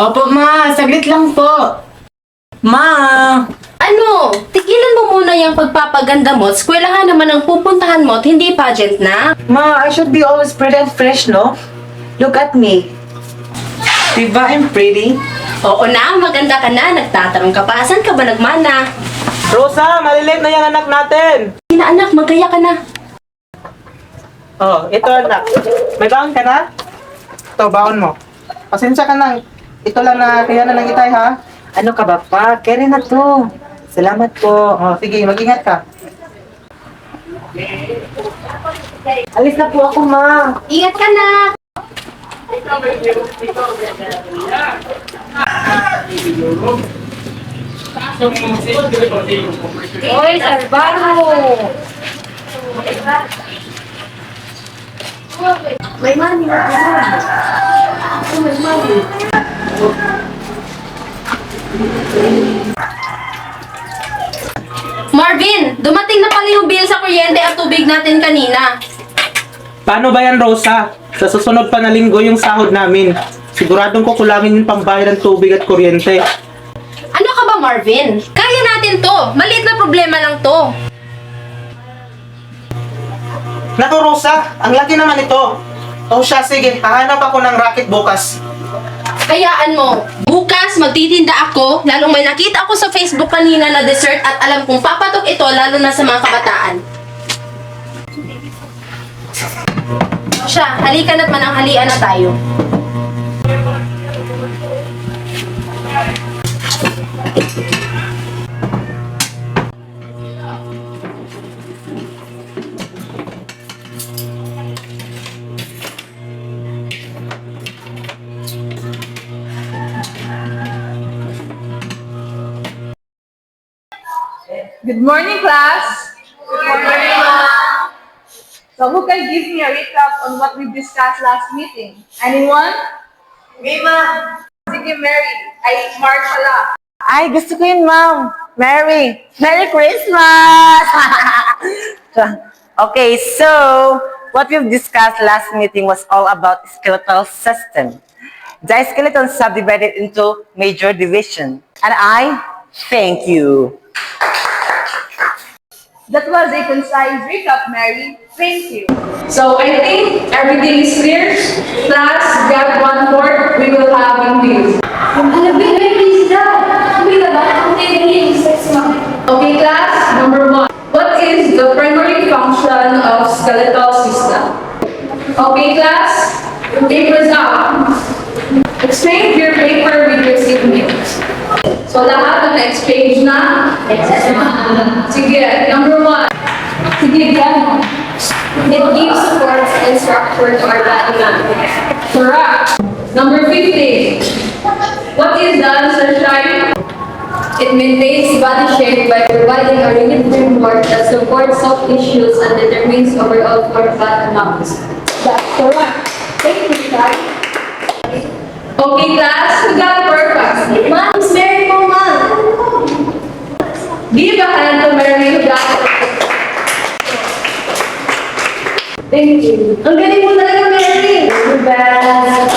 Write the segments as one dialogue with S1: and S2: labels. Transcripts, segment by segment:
S1: Opo, ma. Saglit lang po. Ma!
S2: Ano? Tigilan mo muna yung pagpapaganda mo. Eskwelahan naman ang pupuntahan mo at hindi pageant na.
S1: Ma, I should be always pretty and fresh, no? Look at me. Diba I'm pretty?
S2: Oo na, maganda ka na. Nagtatanong ka pa. Saan ka ba nagmana?
S3: Rosa, maliliit na yung anak natin.
S2: Hindi na anak, magaya ka na.
S3: Oh, ito anak. May baon ka na? Ito, baon mo. Pasensya ka na. Ito lang na kaya na lang itay ha.
S1: Ano ka ba pa? Kaya na to. Salamat po.
S3: Oh, sige, mag-ingat ka.
S1: Alis na po ako, ma.
S2: Ingat ka na. Oy, Salvaro! May money na may money. Marvin, dumating na pala yung bill sa kuryente at tubig natin kanina.
S3: Paano ba yan, Rosa? Sa susunod pa na linggo yung sahod namin. Siguradong kukulangin yung pambayad ng tubig at kuryente.
S2: Ano ka ba, Marvin? Kaya natin to. Maliit na problema lang to.
S3: Naku, Rosa, ang laki naman ito. O siya, sige, hahanap ako ng racket bukas.
S2: Hayaan mo, bukas magtitinda ako, lalong may nakita ako sa Facebook kanina na dessert at alam kong papatok ito lalo na sa mga kabataan. O siya, halika na't mananghalian na tayo.
S4: Good morning, class. Good morning, ma'am. So, who can give me a recap on what we discussed last meeting? Anyone?
S1: Me, ma'am.
S4: Sige, Mary. Ay, Mark pala.
S1: Ay, gusto ko yun, ma'am. Merry Christmas! Okay, so, what we've discussed last meeting was all about skeletal system. The skeleton subdivided into major division. And I thank you.
S4: That was a concise recap, Mary. Thank you.
S5: So I think everything is clear. Class, grab 1/4. We will have English. Okay, class. Number 1. What is the primary function of skeletal system? Okay, class. Papers up. Exchange your paper with your seatmates. So lahat na exchange na? Sige, number 1. Sige, yan.
S6: It gives support and structure to our body movement.
S5: Correct. Number 50. What is the answer, Shai?
S6: It maintains body shape by providing a rigid framework that supports soft tissues and determines overall core fat amounts.
S5: That's correct.
S6: Thank you, Shai.
S5: Okay, class, we got perfect.
S6: Ma'am, it's Mary po, ma'am.
S5: Give a hand to Mary who got it.
S6: Thank you.
S5: Ang galing mo talaga, Mary.
S6: The best.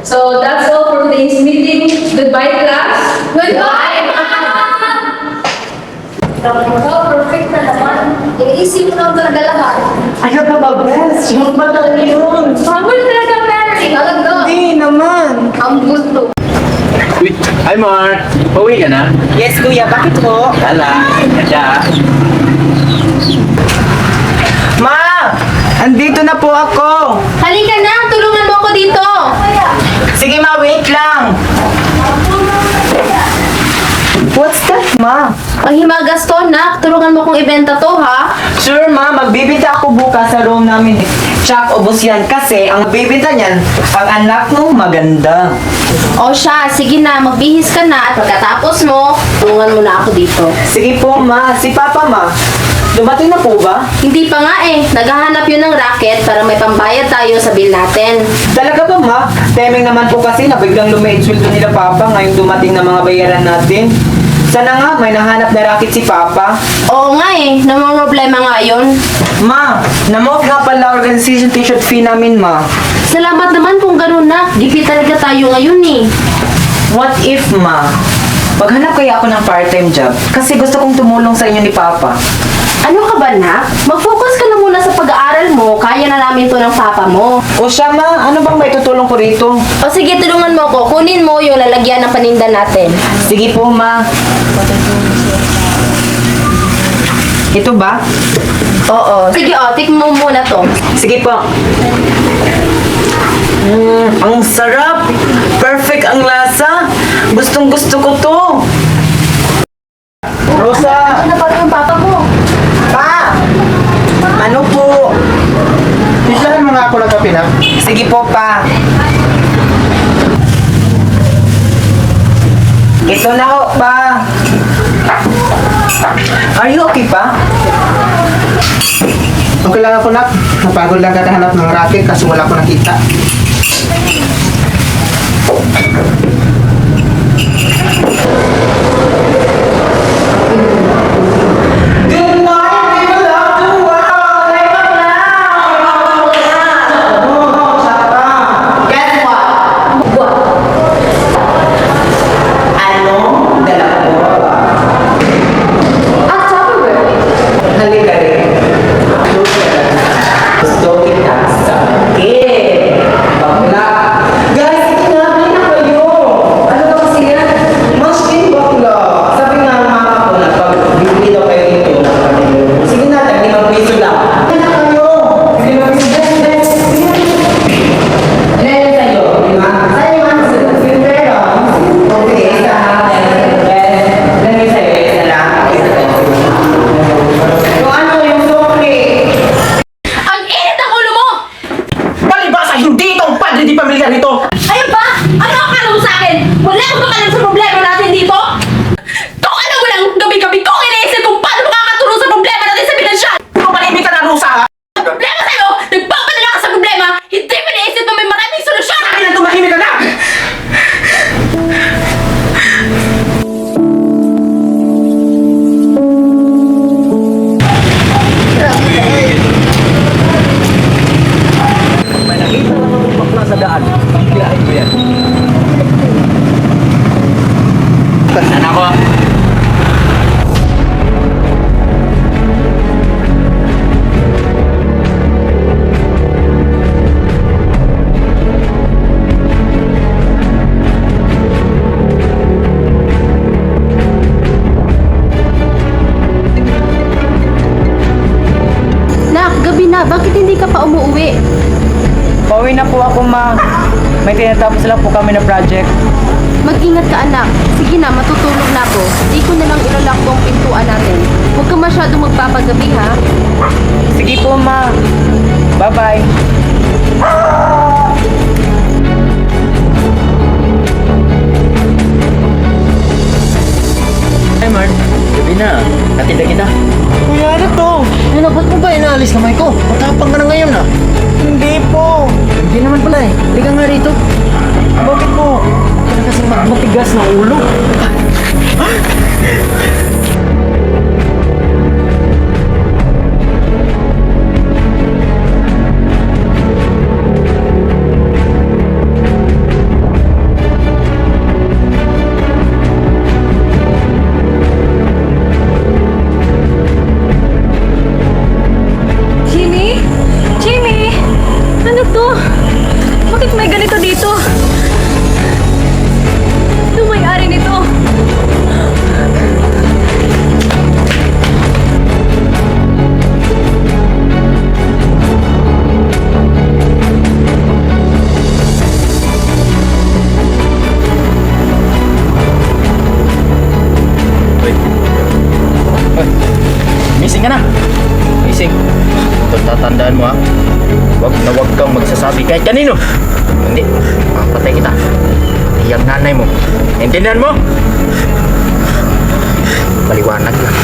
S5: So that's all for today's meeting. Goodbye, class.
S6: Goodbye, ma'am! Oh, perfect na naman. Iisip mo na talaga lahat.
S1: Ayaw ka ba, best? Yung ba talaga yun?
S6: Humble talaga, Mary. Talaga.
S1: Hindi naman.
S6: Humble to.
S7: Hi, Mark. Pauwi ka na?
S1: Yes, kuya. Bakit po?
S7: Wala. Kada.
S1: Ma! Andito na po ako.
S2: Halika na, tulungan mo ako dito.
S1: Sige, ma. Wait lang. What's that, ma?
S2: Ang himagas to, nak. Tulungan mo kong ibenta to, ha?
S1: Sure, ma. Magbibita ako bukas sa room namin. Tsak, ubos yan. Kasi ang bibita niyan, ang anak mo maganda.
S2: O siya, sige na, magbihis ka na at pagkatapos mo, tulungan mo na ako dito.
S1: Sige po, ma. Si Papa, ma. Dumating na po ba?
S2: Hindi pa nga eh, naghahanap yun ng racket para may pambayad tayo sa bill natin.
S1: Talaga ba, ma? Temeng naman po kasi na biglang lumiit sweldo nila Papa ngayong dumating na mga bayaran natin. Sana nga, may nahanap na racket si Papa.
S2: Oo nga eh, namang problema nga yun.
S1: Ma, na-move nga pala organization t-shirt fee namin, ma.
S2: Salamat naman kung ganun na. Gipi talaga tayo ngayon eh.
S1: What if, ma? Maghanap kaya ako ng part-time job kasi gusto kong tumulong sa inyo ni Papa.
S2: Ano ka ba na? Mag-focus ka na muna sa pag-aaral mo. Kaya na namin to ng papa mo.
S1: O siya, ma, ano bang may tutulong ko rito?
S2: O sige, tulungan mo ko. Kunin mo yung lalagyan ng paninda natin.
S1: Sige po, ma. Ito ba?
S2: Oo. Sige, tikman mo muna to.
S1: Sige po. Ang sarap! Perfect ang lasa! Gustong gusto ko to! Rosa!
S2: Ano pa yung papa mo?
S1: Pa! Ano po?
S3: Tislahan mo nga ako ng kape na.
S1: Sige po, pa. Ito na ho, pa. Are you okay, pa?
S3: Okay lang ako, nak. Napagod lang kakahanap ng racket kasi wala ko nakita.
S1: Good morning, people of the world! Guess what? Anong dala ko? Halika rin. Gusto kita sa akin. Bakla. Guys, kinabay na kayo. Ano ba kasi yan? Mas din bakla. Sabi nga ng mama ko na pag bibili daw kayo dito ng kanilo. Sige na, tag-limang piso lang. Ano na kayo? Limang piso. Guys. Ano yan sa'yo? Lima? Sa'yo yung mga silvero. Okay, isa. Then yung sa'yo, isa lang. Isa lang. Kung ano yung sukli.
S2: Ang init ng ulo mo!
S3: Palibasa, hindi itong padre di pamilya nito!
S2: Ayun ba? Ano ang akala mo sa akin? Wala akong pakalam sa problema natin dito? Kung ano mo lang gabi-gabi kong iniisip kung paano makakatulong sa problema natin sa pinansyal!
S3: Pumahimik ka na, Rosa, ha?
S2: Ang problema sa'yo, nagpapadala ka sa problema, hindi mo iniisip na may maraming solusyon!
S3: Akin na tumahimik ka na!
S7: May nakita lang ng bakla sa daan. Pangkilain ko yan. Saan ako?
S2: Nak, gabi na. Bakit hindi ka pa umuwi?
S1: Pauwi na po ako, ma. May tinatapos lang po kami na project.
S2: Mag-ingat ka, anak. Sige na, matutulog na ako. Di ko na lang ilalak ang pintuan natin. Huwag ka masyadong magpapagabi, ha?
S1: Sige po, ma. Bye-bye.
S7: Hi, Mark. Gabi na. Hatid na kita.
S3: Kuya, ano to?
S7: Ano, ba't mo ba inaalis kamay ko? Matapang ka na ngayon ah.
S3: Hindi po.
S7: Hindi naman pala eh. Halika nga rito.
S3: Bakit po?
S7: Kaya kasi matigas na ulo.
S5: Jimmy? Jimmy? Ano to? Bakit may ganito dito? Ano may-ari nito?
S7: Missing ka na. Missing. Ito, tatandaan mo ha. Huwag na huwag kang magsasabi kahit kanino. Hindi, mapatay kita. Iyang nanay mo. Intindihan mo? Paliwanag lang.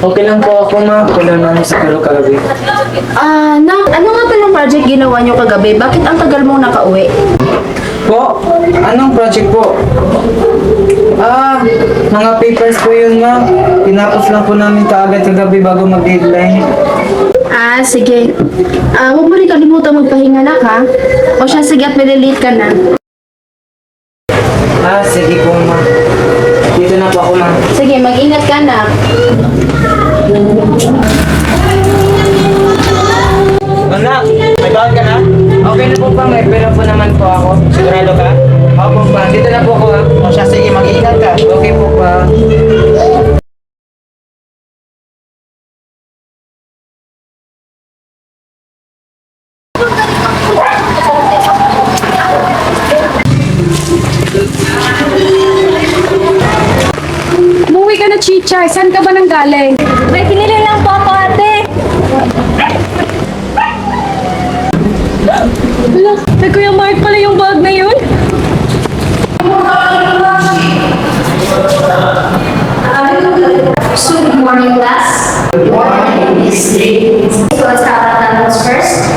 S1: Okay lang po ako, ma'am. Kulang namin sa kagabi.
S2: Ano nga palang project ginawa nyo kagabi? Bakit ang tagal mong nakauwi?
S1: Po? Anong project po? Mga papers po yun, ma'am. Tinapos lang po namin kaagad kagabi bago mag-deadline.
S2: Sige. Huwag mo rin kalimutan magpahinga na ha. O siya, sige at malilate ka na.
S1: Sige po, ma'am. Dito na po ako, ma'am.
S2: Sige, mag-ingat ka na.
S3: Anak, may bawal ka na?
S1: Okay na po pa, may pera po naman po ako.
S3: Sigurado ka?
S1: Opo pa, dito na po ako, ha.
S3: O siya, sige, mag-iingat ka.
S1: Okay po pa.
S5: Umuwi ka na, Chichay. Saan ka ba nang galing?
S6: May pinili lang po ako, ate.
S5: Wala, kay Kuya Mark pala yung bag na yun.
S6: So, good morning, class. Good morning, Miss Lee. So, let's have attendance first.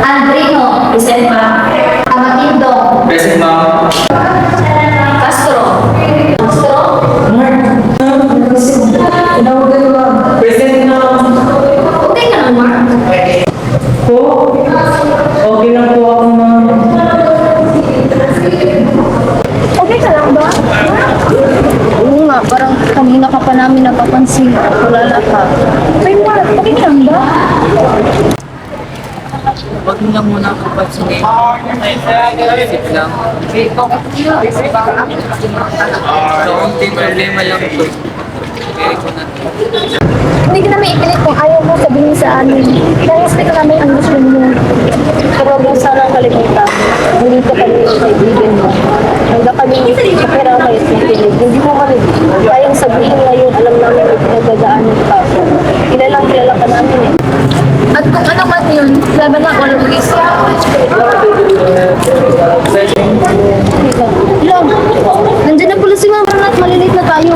S6: Andrino, present ma'am. Amatindong.
S1: Present, ma'am.
S6: Castro. Castro.
S1: Present, ma'am.
S6: Okay ka lang, Mark.
S1: Po? Okay lang po ako, ma'am.
S6: Okay ka lang ba? Oo nga, parang kanina ka pa namin napapansin. Wala ka. Okay, Mark. Okay ka lang ba?
S8: Huwag mo lang muna ako pansinin. Isip lang. So, unting problema lang ito. Kaya ko na.
S6: Hindi ka namin ipilit kung ayaw mo sabihin sa amin. Kaya respect namin ang gusto mo. Pero huwag mo sana kalimutan. Hindi ka kami kaibigan mo. Hanggang kami sa pera may ipilit. Hindi mo kami kayang sabihin ngayon. Alam namin may pinagdadaanan ka. Kilala ka namin eh. At kung ano man yun, laban na walang mag-isa. Long, nandiyan na pala si Mama at malilate na tayo.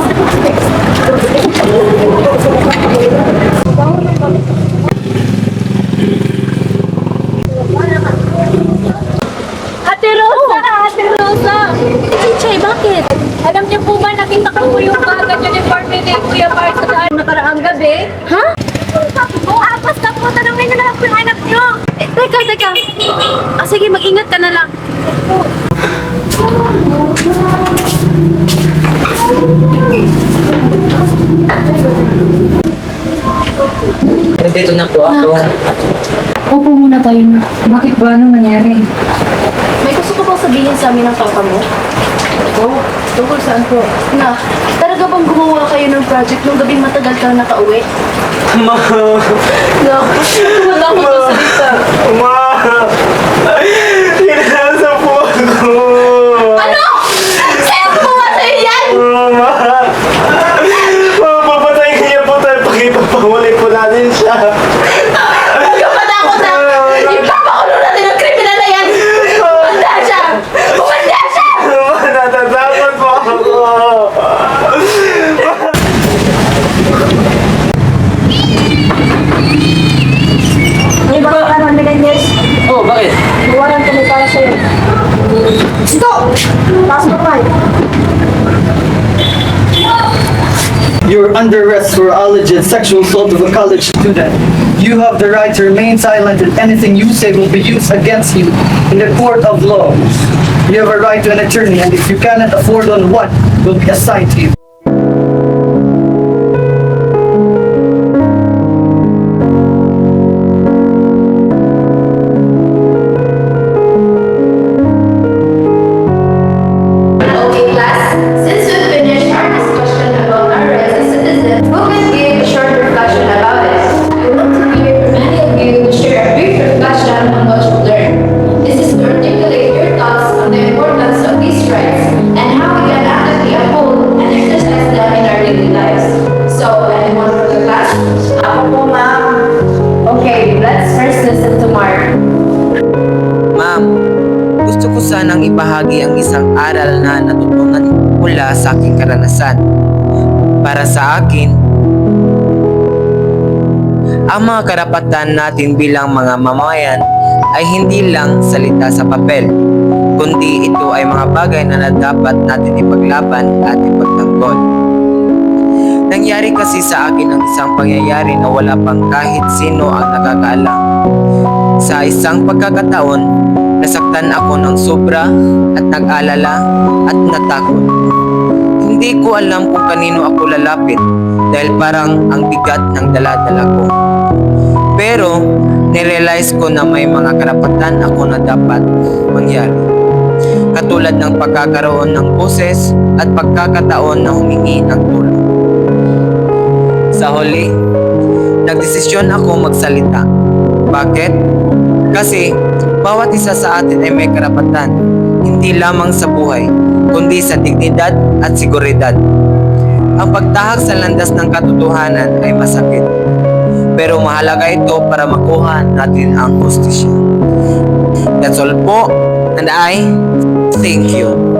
S5: Ate Rosa! Ate Rosa!
S6: Chay, bakit?
S5: Alam niyo po ba, nakita ko po yung bagay uniform ni Kuya Mark sa daan nakaraang gabi?
S6: Ha? Basta po, tanongin na lang po yung anak nyo.
S2: Teka. Sige, mag-ingat ka na lang.
S1: Nandito na po ako.
S6: Opo muna tayo. Bakit ba? Anong nangyari?
S2: May gusto ko bang sabihin sa amin ng papa mo? Tungkol saan po? Na, talaga bang gumawa kayo ng project nung gabing matagal kang nakauwi?
S1: Ma!
S2: No, wala ko to salita.
S3: Ma! Kinasa po ako!
S2: Ano? Sa'yo gumawa sa'yo yan?
S3: Ma! Papatayin niya po tayo pag ipapahuli po natin siya.
S2: Huwag ka matakot na! Ipapakulo natin ang kriminal na yan! Bumanda siya! Bumanda siya!
S3: Ma, natatakot po ako!
S6: May baka ka naman na ganyan.
S1: Oh, bakit?
S6: Iwanan kami para sa'yo. Stop! Taas mo pa.
S9: You're under arrest for alleged sexual assault of a college student. You have the right to remain silent and anything you say will be used against you in the court of law. You have a right to an attorney and if you cannot afford one will be assigned to you.
S6: Okay, class. Since we've finished our discussion about our rights as citizens, we will give a short reflection about it. I would like to hear from many of you to share a brief reflection on what you learned. This is to articulate your thoughts on the importance of these rights and how we can actively uphold and exercise them in our daily lives. So, anyone from the class?
S2: Ako po, ma'am. Okay, let's first listen to Mark.
S10: Ma'am, gusto ko sanang ibahagi ang isang aral na natutunan mula sa aking karanasan. Para sa akin, ang mga karapatan natin bilang mga mamamayan ay hindi lang salita sa papel, kundi ito ay mga bagay na dapat natin ipaglaban at ipagtanggol. Nangyari kasi sa akin ang isang pangyayari na wala pang kahit sino ang nakakaalam. Sa isang pagkakataon, nasaktan ako ng sobra at nag-alala at natakot. Hindi ko alam kung kanino ako lalapit dahil parang ang bigat ng dala-dala ko. Pero, nirealize ko na may mga karapatan ako na dapat mangyari. Katulad ng pagkakaroon ng boses at pagkakataon na humingi ng tulong. Sa huli, nagdesisyon ako magsalita. Bakit? Kasi, bawat isa sa atin ay may karapatan, hindi lamang sa buhay, kundi sa dignidad at seguridad. Ang pagtahak sa landas ng katotohanan ay masakit, pero mahalaga ito para makuha natin ang hustisya. That's all po, and I thank you.